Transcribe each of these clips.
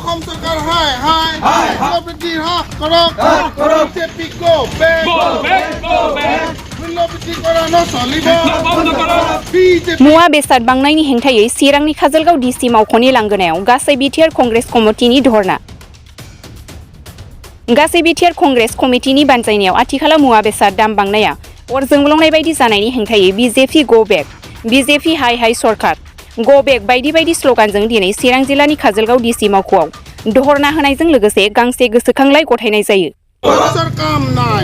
অসম চৰকাৰ হাই হাই মূল্যবৃদ্ধিৰ হ্ৰাস কৰক বিজেপি গো বেক মূল্যবৃদ্ধি কৰা নচলিব मुवा बेसाद बांनायनि हेंथायै चिरांनि काजलगाव डिसि मावख'नि लांगोनायाव गासै BTR कंग्रेस कमिटिनि धरना गासै BTR कंग्रेस कमिटिनि बानजायनायाव आथिखालाव मुवा बेसाद दाम बांनाया अर जोंब्लावनाय बायदि जानायनि हेंथायै बिजेपि गो बेक बिजेपि हाय हाय सरकार गो बेक बायदि बायदि स्लगानजों दिनै चिरां जिल्लानि काजलगाव डिसि मावख'आव धरना होनायजों लोगोसे गांसे गोसोखांलाइ गथायनाय जायो। काम नाय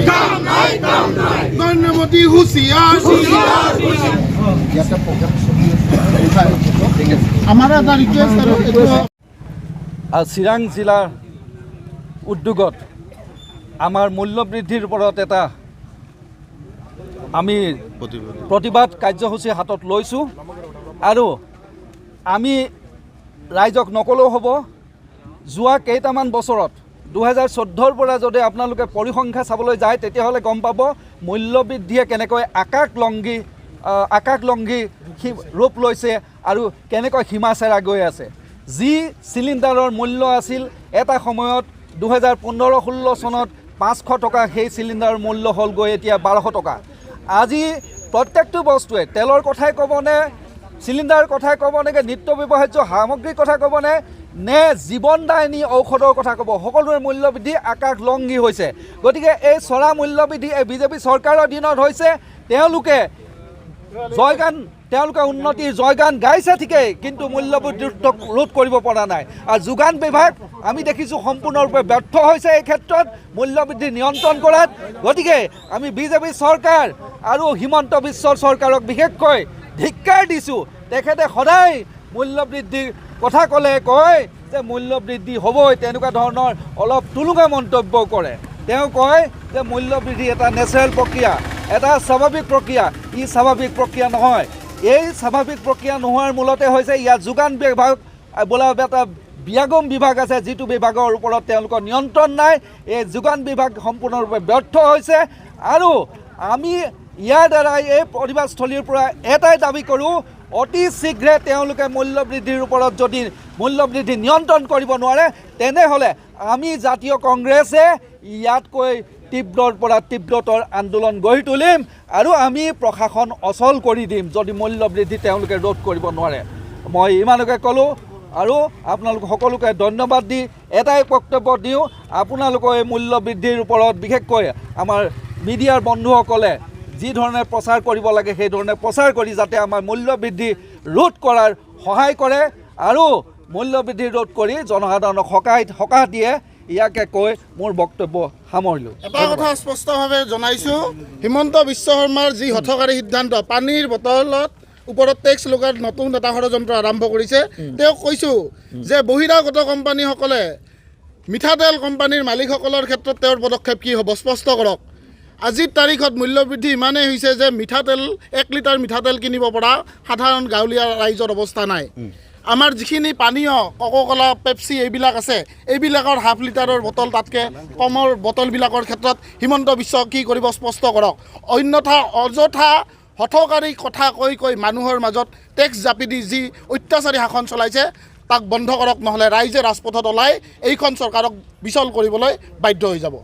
नरेंद्र मोदी हुसियार চিৰাং জিলাৰ উদ্যোগত আমাৰ মূল্য বৃদ্ধিৰ ওপৰত এটা আমি প্ৰতিবাদ কাৰ্যসূচী হাতত লৈছোঁ আৰু আমি ৰাইজক নকলেও হ'ব যোৱা কেইটামান বছৰত 2014 পৰা যদি আপোনালোকে পৰিসংখ্যা চাবলৈ যায় তেতিয়াহ'লে গম পাব মূল্যবৃদ্ধিয়ে কেনেকৈ আকাশলংঘী ৰূপ লৈছে আৰু কেনেকৈ সীমা চেৰা গৈ আছে। যি চিলিণ্ডাৰৰ মূল্য আছিল এটা সময়ত 2015-16 চনত 500 টকা সেই চিলিণ্ডাৰৰ মূল্য হ'ল গৈ এতিয়া 1200 টকা। আজি প্ৰত্যেকটো বস্তুৱে তেলৰ কথাই ক'বনে চিলিণ্ডাৰৰ কথাই ক'ব নেকি নিত্য ব্যৱহাৰ্য সামগ্ৰীৰ কথা ক'বনে নে জীৱনদায়িনী ঔষধৰ কথা ক'ব সকলোৰে মূল্যবৃদ্ধি আকাশলংঘী হৈছে। গতিকে এই চৰা মূল্যবৃদ্ধি এই বিজেপি চৰকাৰৰ দিনত হৈছে তেওঁলোকে উন্নতিৰ জয়গান গাইছে ঠিকেই কিন্তু মূল্যবৃদ্ধি ৰোধ কৰিব পৰা নাই আৰু যোগান বিভাগ আমি দেখিছোঁ সম্পূৰ্ণৰূপে ব্যৰ্থ হৈছে এই ক্ষেত্ৰত মূল্যবৃদ্ধি নিয়ন্ত্ৰণ কৰাত। গতিকে আমি বিজেপি চৰকাৰ আৰু হিমন্ত বিশ্ব চৰকাৰক বিশেষকৈ ধিক্কাৰ দিছোঁ। তেখেতে সদায় মূল্যবৃদ্ধিৰ কথা ক'লে কয় যে মূল্যবৃদ্ধি হ'বই তেনেকুৱা ধৰণৰ অলপ টুলুঙা মন্তব্য কৰে। তেওঁ কয় যে মূল্যবৃদ্ধি এটা নেচাৰেল প্ৰক্ৰিয়া এটা স্বাভাৱিক প্ৰক্ৰিয়া ই স্বাভাৱিক প্ৰক্ৰিয়া নহয়। এই স্বাভাৱিক প্ৰক্ৰিয়া নোহোৱাৰ মূলতে হৈছে ইয়াত যোগান বিভাগ বোলা এটা বিয়াগম বিভাগ আছে যিটো বিভাগৰ ওপৰত তেওঁলোকৰ নিয়ন্ত্ৰণ নাই। এই যোগান বিভাগ সম্পূৰ্ণৰূপে ব্যৰ্থ হৈছে আৰু আমি ইয়াৰ দ্বাৰাই এই প্ৰতিবাদস্থলীৰ পৰা এটাই দাবী কৰোঁ অতি শীঘ্ৰে তেওঁলোকে মূল্যবৃদ্ধিৰ ওপৰত যদি মূল্যবৃদ্ধি নিয়ন্ত্ৰণ কৰিব নোৱাৰে তেনেহ'লে আমি জাতীয় কংগ্ৰেছে ইয়াতকৈ তীব্ৰৰ পৰা তীব্ৰতৰ আন্দোলন গঢ়ি তুলিম আৰু আমি প্ৰশাসন অচল কৰি দিম যদি মূল্যবৃদ্ধি তেওঁলোকে ৰোধ কৰিব নোৱাৰে। মই ইমানকে ক'লোঁ আৰু আপোনালোক সকলোকে ধন্যবাদ দি এটাই বক্তব্য দিওঁ আপোনালোকৰ এই মূল্যবৃদ্ধিৰ ওপৰত বিশেষকৈ আমাৰ মিডিয়াৰ বন্ধুসকলে যি ধৰণে প্ৰচাৰ কৰিব লাগে সেই ধৰণে প্ৰচাৰ কৰি যাতে আমাৰ মূল্যবৃদ্ধি ৰোধ কৰাৰ সহায় কৰে আৰু মূল্যবৃদ্ধি ৰোধ কৰি জনসাধাৰণক সকাহ দিয়ে ইয়াকে কৈ মোৰ বক্তব্য সামৰিলোঁ। এটা কথা স্পষ্টভাৱে জনাইছোঁ হিমন্ত বিশ্ব শৰ্মাৰ যি হঠকাৰী সিদ্ধান্ত পানীৰ বটলত ওপৰত টেক্স লগাৰ নতুন এটা ষড়যন্ত্ৰ আৰম্ভ কৰিছে তেওঁক কৈছোঁ যে বহিৰাগত কোম্পানীসকলে মিঠাতেল কোম্পানীৰ মালিকসকলৰ ক্ষেত্ৰত তেওঁৰ পদক্ষেপ কি হ'ব স্পষ্ট কৰক। আজিৰ তাৰিখত মূল্যবৃদ্ধি ইমানেই হৈছে যে মিঠাতেল 1 লিটাৰ মিঠাতেল কিনিব পৰা সাধাৰণ গাঁৱলীয়া ৰাইজৰ অৱস্থা নাই। আমাৰ যিখিনি পানীয় কোকা-কোলা পেপচি এইবিলাক আছে এইবিলাকৰ হাফ লিটাৰৰ বটল তাতকৈ কমৰ বটলবিলাকৰ ক্ষেত্ৰত হিমন্ত বিশ্ব কি কৰিব স্পষ্ট কৰক। অন্যথা অযথা হঠকাৰী কথা কৈ মানুহৰ মাজত টেক্স জাপি দি যি অত্যাচাৰী শাসন চলাইছে তাক বন্ধ কৰক নহ'লে ৰাইজে ৰাজপথত ওলাই এইখন চৰকাৰক বিচল কৰিবলৈ বাধ্য হৈ যাব।